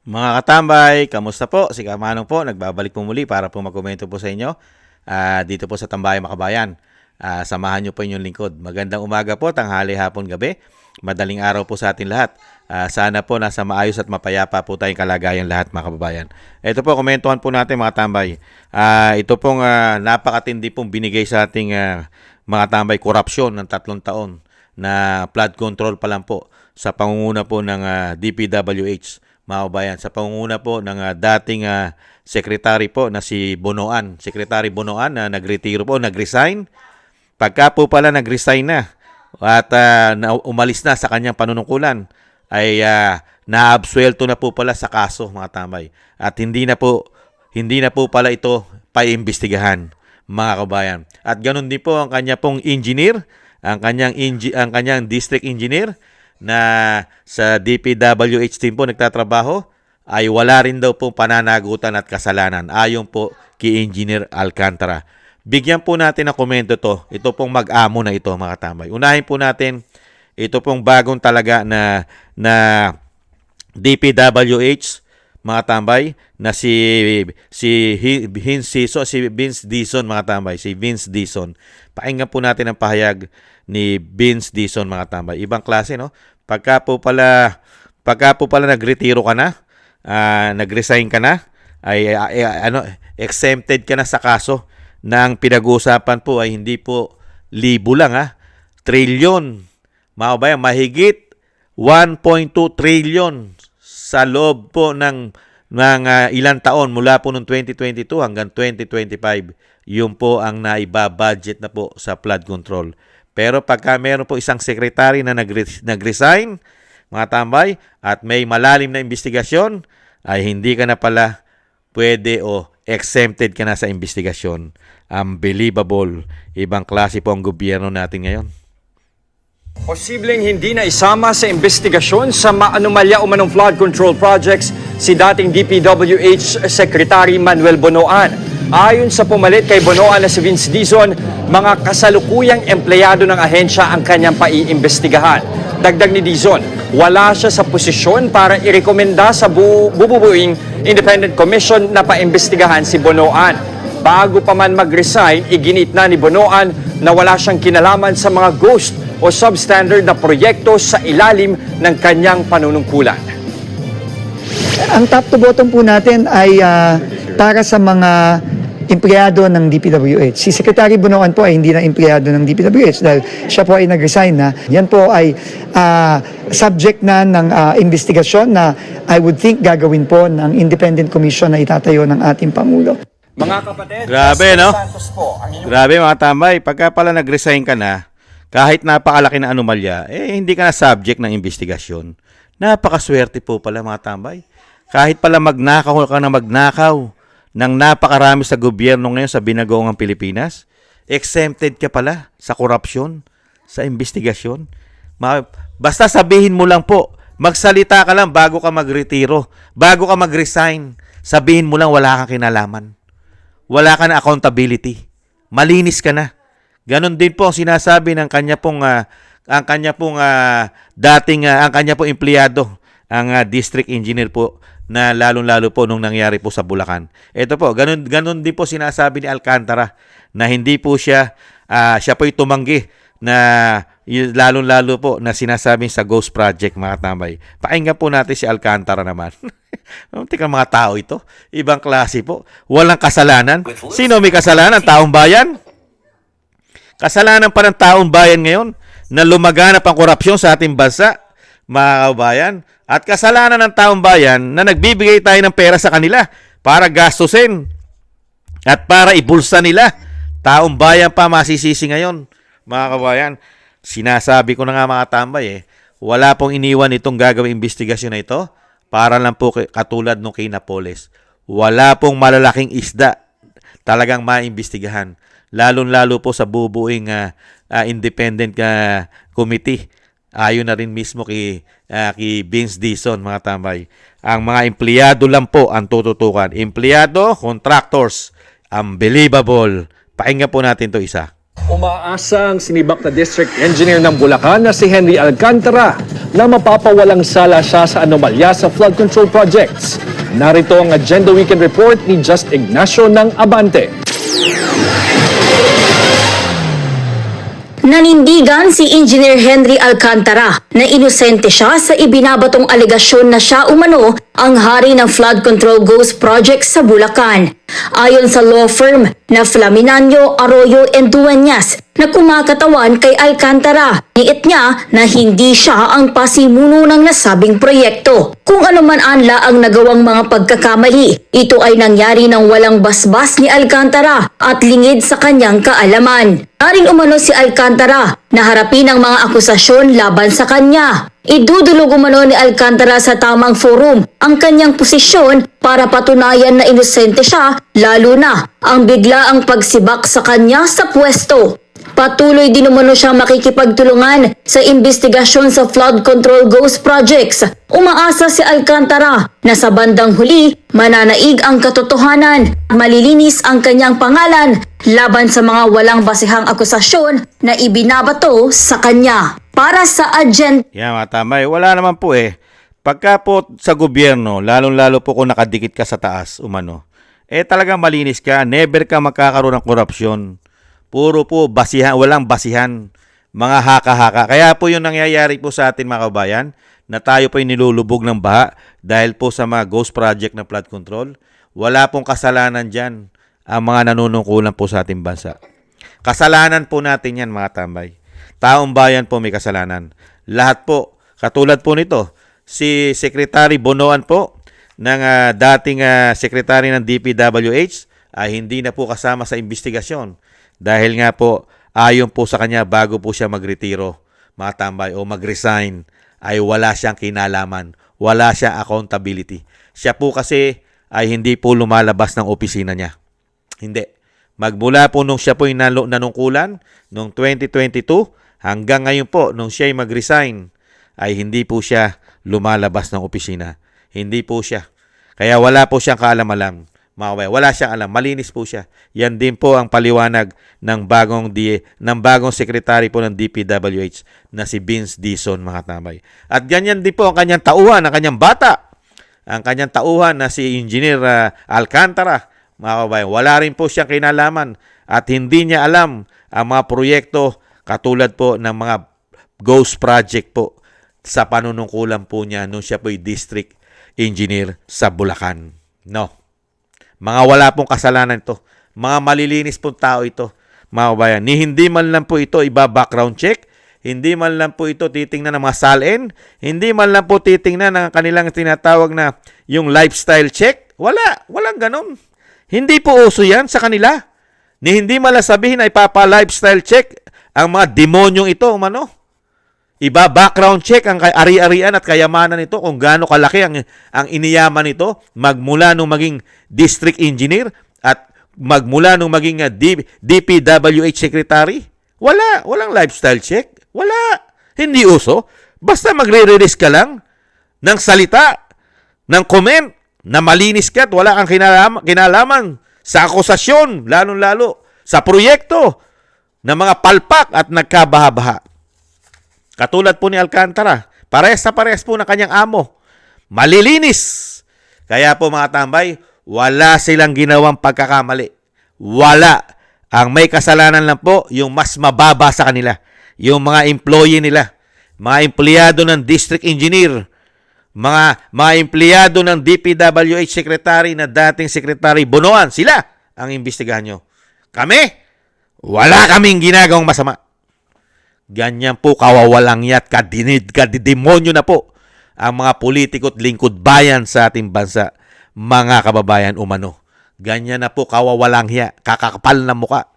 Mga katambay, kamusta po? Si Kamanong po, nagbabalik po muli para po magkomento po sa inyo dito po sa Tambayan Makabayan. Samahan niyo po inyong lingkod. Magandang umaga po, tanghali, hapon, gabi. Madaling araw po sa atin lahat. Sana po nasa maayos at mapayapa po tayong kalagayan lahat mga kababayan. Ito po, komentuhan po natin mga tambay. Ito pong napakatindi pong binigay sa ating mga tambay korupsyon ng 3 taon na flood control pa lang po sa pangunguna po ng DPWH. Mga kabayan, sa pangunguna po ng dating secretary po na si Bonoan. Secretary Bonoan na nagretiro po, nagresign. Pagka po pala nagresign na at umalis na sa kanyang panunungkulan, ay naabsuelto na po pala sa kaso mga tambay. At hindi na po pala ito paiimbestigahan mga kabayan. At ganun din po ang kanya pong engineer, ang kanyang district engineer na sa DPWH team po nagtatrabaho, ay wala rin daw po pananagutan at kasalanan ayon po kay Engineer Alcantara. Bigyan po natin ng komento to. Ito pong mag-amo na ito mga tambay. Unahin po natin ito pong bagong talaga na DPWH mga tambay na si Vince Dizon mga tambay, si Vince Dizon. Pakinggan po natin ang pahayag ni Vince Dizon mga tambay. Ibang klase no. Pagka po pala nagretiro ka na, nagresign ka na, ay exempted ka na sa kaso ng pinag-uusapan po ay hindi po libo lang trilyon. Mga kabayan, mahigit 1.2 trillion sa loob po ng ilang taon mula po noong 2022 hanggang 2025. Yun po ang naibabudget na po sa flood control. Pero pagka meron po isang secretary na nag-resign, mga tambay, at may malalim na investigasyon, ay hindi ka na pala pwede o exempted ka na sa investigasyon. Unbelievable. Ibang klase po ang gobyerno natin ngayon. Posibleng hindi na isama sa investigasyon sa maanumalya o manong flood control projects si dating DPWH Secretary Manuel Bonoan. Ayon sa pumalit kay Bonoan na si Vince Dizon, mga kasalukuyang empleyado ng ahensya ang kanyang paiimbestigahan. Dagdag ni Dizon, wala siya sa posisyon para irekomenda sa bububuing independent commission na paimbestigahan si Bonoan. Bago pa man mag-resign, iginit na ni Bonoan na wala siyang kinalaman sa mga ghost o substandard na proyekto sa ilalim ng kanyang panunungkulan. Ang top to bottom po natin ay para sa mga empleyado ng DPWH. Si Secretary Bonoan po ay hindi na empleyado ng DPWH dahil siya po ay nag-resign na. Yan po ay subject na ng investigasyon na I would think gagawin po ng independent commission na itatayo ng ating Pangulo. Mga kapatid, Grabe, no? Santos po, ang inyong... Grabe mga tambay, pagka pala nag-resign ka na, kahit napakalaki na anomalya, hindi ka na subject ng investigasyon. Napakaswerte po pala mga tambay. Kahit pala magnakaw ka na magnakaw ng napakarami sa gobyerno ngayon sa binagoong Pilipinas, exempted ka pala sa korupsyon, sa investigasyon. Basta sabihin mo lang po, magsalita ka lang bago ka magretiro, bago ka magresign, sabihin mo lang wala kang kinalaman. Wala ka na accountability. Malinis ka na. Ganon din po ang sinasabi ng kanya pong empleyado, ang district engineer po na lalong-lalo po nung nangyari po sa Bulacan. Ito po, ganon din po sinasabi ni Alcantara na hindi po siya po'y tumanggi na lalong-lalo po na sinasabing sa Ghost Project mga tambay. Pakinggan po natin si Alcantara naman. Tika mga tao ito. Ibang klase po. Walang kasalanan. Sino may kasalanan? Taong bayan? Kasalanan pa ng taong bayan ngayon na lumaganap ang korupsyon sa ating bansa, mga kabayan. At kasalanan ng taong bayan na nagbibigay tayo ng pera sa kanila para gastusin at para ibulsa nila. Taong bayan pa masisisi ngayon, mga kabayan. Sinasabi ko na nga mga tambay wala pong iniwan itong gagawing investigasyon na ito para lang po katulad nung kay Napoles. Wala pong malalaking isda talagang maimbestigahan. Lalo-lalo po sa bubuing independent committee. Ayon na rin mismo kay Vince Dizon mga tambay. Ang mga empleyado lang po ang tututukan. Empleyado, contractors. Unbelievable. Pakinggan po natin to isa. Umaasang sinibak na District Engineer ng Bulacan na si Henry Alcantara na mapapawalang sala siya sa anomalya sa flood control projects. Narito ang Agenda Weekend Report ni Just Ignacio ng Abante. Nanindigan si Engineer Henry Alcantara na inosente siya sa ibinabatong alegasyon na siya umano ang hari ng flood control ghost project sa Bulacan. Ayon sa law firm na Flaminanyo, Arroyo and Dueñas na kumakatawan kay Alcantara, niit niya na hindi siya ang pasimuno ng nasabing proyekto. Kung ano man anla ang nagawang mga pagkakamali, ito ay nangyari ng walang basbas ni Alcantara at lingid sa kanyang kaalaman. Naring umano si Alcantara na harapin ang mga akusasyon laban sa kanya. Idudulog umano ni Alcantara sa tamang forum ang kanyang posisyon para patunayan na inosente siya, lalo na ang biglaang pagsibak sa kanya sa pwesto. Patuloy din umano siya makikipagtulungan sa investigasyon sa flood control ghost projects. Umaasa si Alcantara na sa bandang huli, mananaig ang katotohanan, malilinis ang kanyang pangalan laban sa mga walang basihang akusasyon na ibinabato sa kanya. Para sa agenda. Yan mga tambay, wala naman po Pagka po sa gobyerno, lalong-lalo po kung nakadikit ka sa taas, umano, talagang malinis ka, never ka magkakaroon ng korupsyon. Puro po basihan, walang basihan, mga haka-haka. Kaya po yung nangyayari po sa atin mga kabayan, na tayo po yung nilulubog ng baha dahil po sa mga ghost project na flood control. Wala pong kasalanan dyan ang mga nanunungkulan po sa ating bansa. Kasalanan po natin yan mga tambay. Taong bayan po may kasalanan. Lahat po, katulad po nito, si Secretary Bonoan po, ng dating Secretary ng DPWH, ay hindi na po kasama sa investigasyon. Dahil nga po, ayon po sa kanya bago po siya magretiro, mga tambay, o mag-resign, ay wala siyang kinalaman, wala siyang accountability. Siya po kasi ay hindi po lumalabas ng opisina niya. Hindi. Magmula po nung siya po yung nanungkulan, noong 2022, hanggang ngayon po, nung siya ay mag-resign, ay hindi po siya lumalabas ng opisina. Hindi po siya. Kaya wala po siyang kaalam-alam. Wala siyang alam. Malinis po siya. Yan din po ang paliwanag ng bagong secretary po ng DPWH na si Vince Dizon, mga tambay. At ganyan din po ang kanyang tauhan, ang kanyang bata. Ang kanyang tauhan na si Engineer Alcantara, mga kabayan. Wala rin po siyang kinalaman at hindi niya alam ang mga proyekto katulad po ng mga ghost project po sa panunungkulan po niya nung siya po yung district engineer sa Bulacan. No. Mga wala pong kasalanan ito. Mga malilinis pong tao ito, mga kabayan. Ni hindi man lang po ito iba-background check, hindi man lang po ito titingnan ng mga SALN, hindi man lang po titingnan ng kanilang tinatawag na yung lifestyle check. Walang ganon. Hindi po uso yan sa kanila. Ni hindi man lang sabihin ay papa-lifestyle check ang mga demonyong ito, umano. Iba background check ang ari-arian at kayamanan nito kung gaano kalaki ang iniyaman nito magmula nung maging district engineer at magmula nung maging DPWH secretary. Walang lifestyle check. Wala. Hindi uso. Basta magre-release ka lang ng salita, ng comment na malinis ka at wala kang kinalaman sa akusasyon, lalong-lalo sa proyekto na mga palpak at nagkabaha-baha. Katulad po ni Alcantara, parehas po ng kanyang amo. Malilinis. Kaya po mga tambay, wala silang ginawang pagkakamali. Wala. Ang may kasalanan lang po, yung mas mababa sa kanila. Yung mga employee nila. Mga empleyado ng district engineer. Mga empleyado ng DPWH secretary na dating Secretary Bonoan. Sila ang imbestigahan nyo. Kami, wala kaming ginagawang masama. Ganyan po kawawalang yat, kadidemonyo na po ang mga politiko at lingkod bayan sa ating bansa, mga kababayan umano. Ganyan na po kawawalang hiya, kakakapal na muka.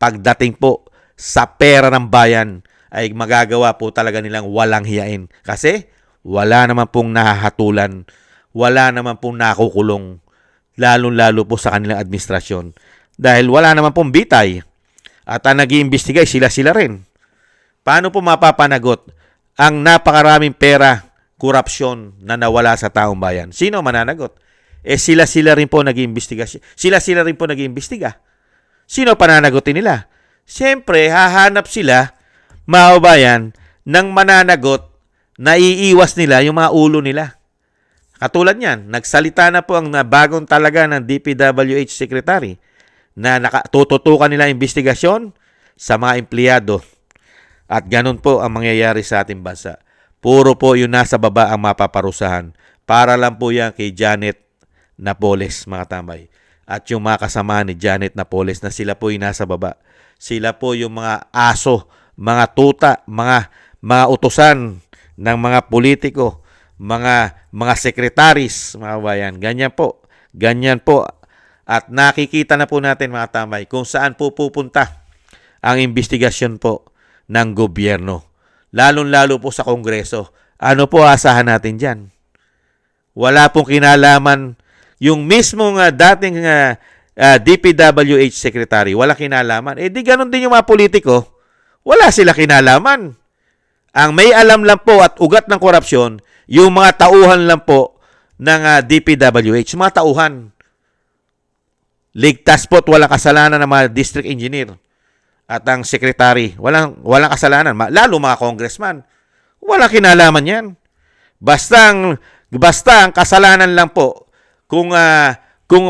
Pagdating po sa pera ng bayan ay magagawa po talaga nilang walang hiyain. Kasi wala naman pong nahahatulan, wala naman pong nakukulong, lalong-lalo po sa kanilang administrasyon. Dahil wala naman pong bitay. At ang nag-iimbestigay, sila rin. Paano po mapapanagot ang napakaraming pera, korupsyon na nawala sa taong bayan? Sino mananagot? Sila rin po nag-iimbestiga. Sila rin po nag-iimbestiga. Sino pananagutin nila? siyempre, hahanap sila, mga kababayan, ng mananagot na iiwas nila yung mga ulo nila. Katulad niyan, nagsalita na po ang bagong talaga ng DPWH Secretary na tututukan nila investigasyon sa mga empleyado. At ganun po ang mangyayari sa ating bansa. Puro po yung nasa baba ang mapaparusahan. Para lang po yan kay Janet Napoles, mga tambay. At yung mga kasama ni Janet Napoles na sila po yung nasa baba. Sila po yung mga aso, mga tuta, mga utusan ng mga politiko, mga sekretaris, mga kabayan. Ganyan po. Ganyan po. At nakikita na po natin, mga tambay, kung saan po pupunta ang investigasyon po ng gobyerno. Lalong-lalo po sa Kongreso. Ano po asahan natin dyan? Wala pong kinalaman yung mismong dating DPWH Secretary. Wala kinalaman. Eh di ganun din yung mga politiko. Wala sila kinalaman. Ang may alam lang po at ugat ng korupsyon, yung mga tauhan lang po ng DPWH. Mga tauhan. Ligtas po at walang kasalanan ng mga district engineer. At ang secretary, walang kasalanan. Lalo mga congressman, walang kinalaman yan. Basta ang kasalanan lang po, kung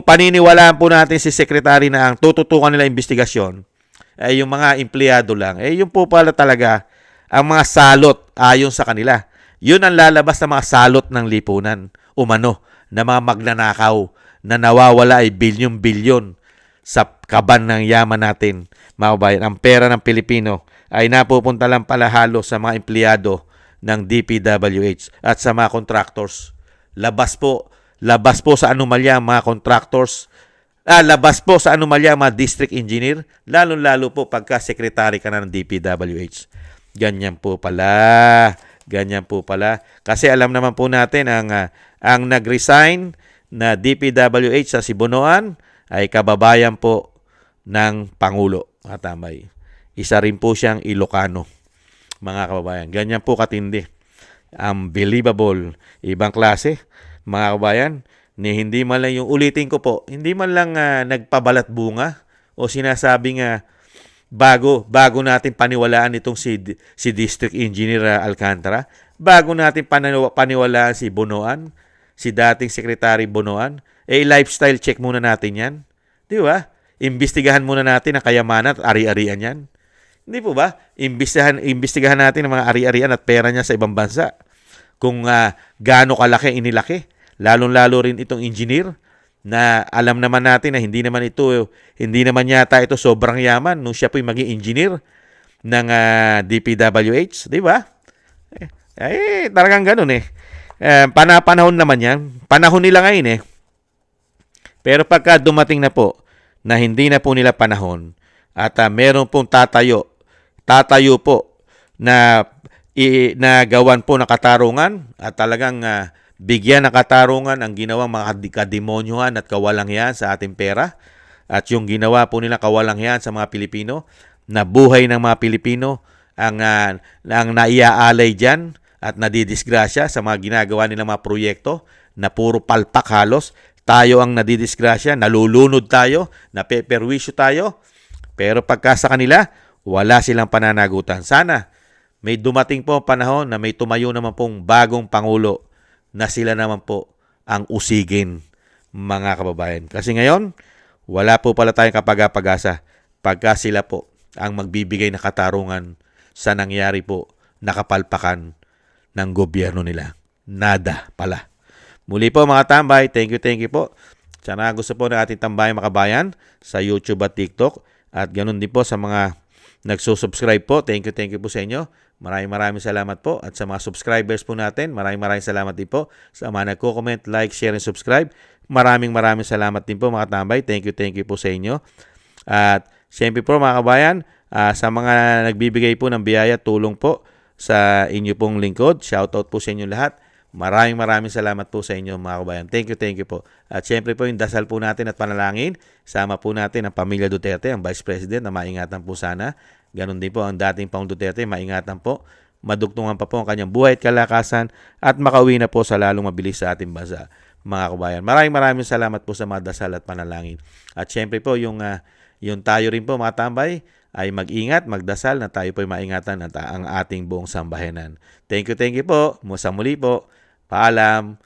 paniniwalaan po natin si secretary na ang tututukan nila investigasyon, ay yung mga empleyado lang, yung po pala talaga ang mga salot ayon sa kanila. Yun ang lalabas ng mga salot ng lipunan, umano, na mga magnanakaw na nawawala ay bilyon-bilyon sa kaban ng yaman natin. Mga kabayan, ang pera ng Pilipino ay napupunta lang pala halos sa mga empleyado ng DPWH at sa mga contractors. Labas po sa anomalya mga contractors. Labas po sa anomalya mga district engineer, lalong-lalo po pagka secretary ka na ng DPWH. Ganyan po pala. Kasi alam naman po natin ang nag-resign na DPWH sa Sibunoan ay kababayan po ng Pangulo. Katambay. Isa rin po siyang Ilocano, mga kababayan. Ganyan po katindi. Unbelievable. Ibang klase, mga kababayan. Hindi man lang yung ulitin ko po, hindi man lang nagpabalat bunga o sinasabing bago natin paniwalaan itong si District Engineer Alcantara, bago natin paniwalaan si Bonoan, si dating Secretary Bonoan, lifestyle check muna natin yan. Di ba? Imbestigahan muna natin ang kayamanan at ari-arian yan. Hindi po ba? Imbestigahan natin ang mga ari-arian at pera niya sa ibang bansa. Kung gaano kalaki inilaki. Lalong-lalo rin itong engineer na alam naman natin na hindi naman yata ito sobrang yaman nung siya po'y maging engineer ng DPWH. Di ba? Talagang ganun Panahon naman yan. Panahon nila ngayon Pero pagka dumating na po na hindi na po nila panahon at meron pong tatayo po na gawan po ng katarungan at talagang bigyan ng katarungan ang ginawang mga kademonyohan at kawalangyan sa ating pera at yung ginawa po nila kawalangyan sa mga Pilipino na buhay ng mga Pilipino ang naiaalay dyan at nadidisgrasya sa mga ginagawa nilang mga proyekto na puro palpak halos. Tayo ang nadidisgrasya, nalulunod tayo, napeperwisyo tayo. Pero pagka sa kanila, wala silang pananagutan. Sana may dumating po ang panahon na may tumayo naman pong bagong Pangulo na sila naman po ang usigin, mga kababayan. Kasi ngayon, wala po pala tayong kapag-apag-asa pagka sila po ang magbibigay na katarungan sa nangyari po nakapalpakan ng gobyerno nila. Nada pala. Muli po mga tambay, thank you po. Sana gusto po ng ating tambayang makabayan sa YouTube at TikTok. At ganun din po sa mga nagsusubscribe po. Thank you po sa inyo. Maraming salamat po. At sa mga subscribers po natin, maraming salamat din po. Sa mga nagko-comment, like, share, and subscribe. Maraming salamat din po mga tambay. Thank you po sa inyo. At siyempre po mga kabayan, sa mga nagbibigay po ng biyaya, tulong po sa inyo pong lingkod. Shoutout po sa inyo lahat. Maraming salamat po sa inyo mga kabayan. Thank you po. At syempre po yung dasal po natin at panalangin. Sama po natin ang pamilya Duterte, ang Vice President na maingatan po sana. Ganon din po ang dating Pangulong Duterte, maingatan po. Madugtungan pa po ang kanyang buhay at kalakasan at makauwi na po sa lalong mabilis sa ating bansa mga kabayan. Maraming salamat po sa mga dasal at panalangin. At syempre po yung tayo rin po mga tambay, ay mag-ingat, magdasal na tayo po'y maingatan at ang ating buong sambahanan. Thank you po. Musa muli po. Paalam.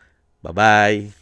Bye-bye.